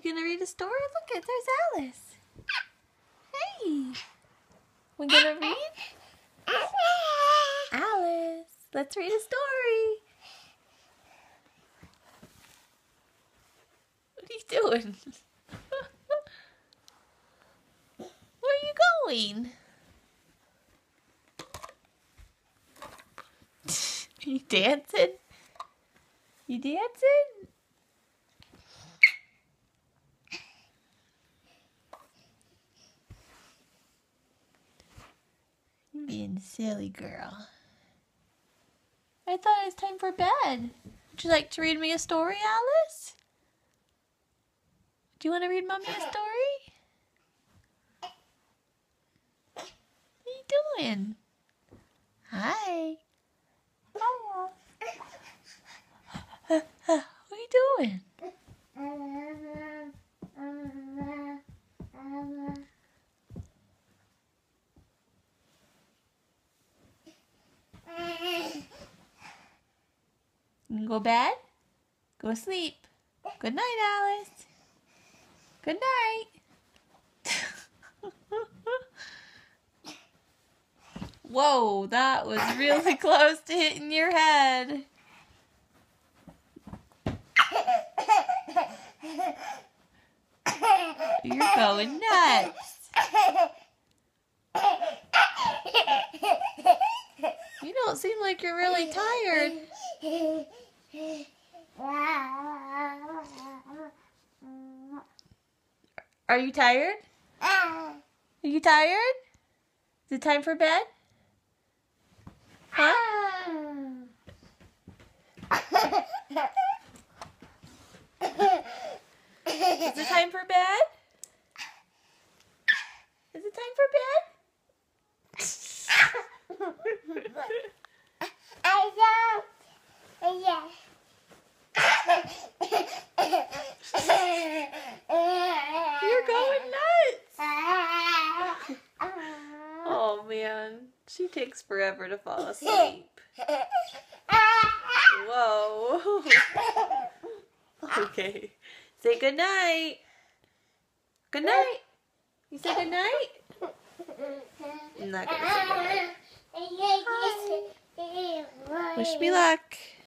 gonna read a story? Look, there's Alice. Hey, we gonna read? Alice, let's read a story. What are you doing? Where are you going? Are you dancing? You dancing? You're being a silly girl. I thought it was time for bed. Would you like to read me a story, Alice? Do you want to read Mommy a story? What are you doing? Hi. What are you doing? You can go to bed? Go to sleep. Good night, Alice. Good night. Whoa, that was really close to hitting your head. You're going nuts. You don't seem like you're really tired. Are you tired? Are you tired? Is it time for bed? Huh? Is it time for bed? Is it time for bed? You're going nuts. Oh man, she takes forever to fall asleep. Whoa. Okay. Say good night. Good night. You say good night? I'm not gonna say good night. Wish me luck.